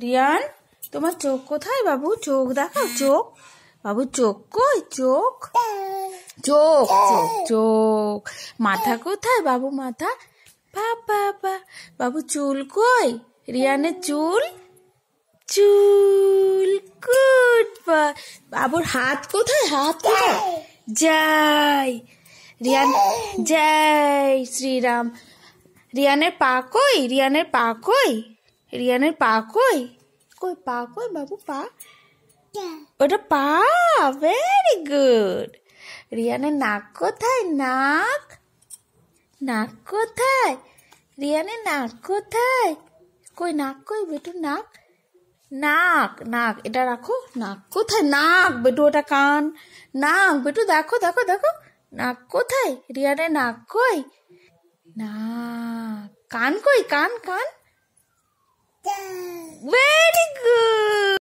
রিয়ান, তোমার চোখ কোথায় বাবু? চোখ দেখাও, চোখ বাবু, চোখ কই? চোখ চোখ চোখ চোখ। মাথা কোথায় বাবু? মাথা। বাবা বাবু, চুল কই? রিয়ানের চুল চুল গুড বয়। বাবুর হাত কোথায়? হাত কোথায়? জয় রিয়ান, জয় শ্রীরাম। রিয়ানের পা কই? রিয়ানের পা কই? রিয়ানের পা কই? কই পা কই বাবু? পা, ওটা পা। Very good. রিয়ানের নাক কোথায়? নাক, নাক কোথায়? রিয়ানের নাক কোথায়? কই নাক কই বেটু? নাক, নাক নাক এটা রাখো। নাক কোথায়? নাক বেটু, ওটা কান। নাক বেটু, দেখো দেখো দেখো, নাক কোথায়? রিয়ানের নাক কই? নাক। কান কই? কান, কান।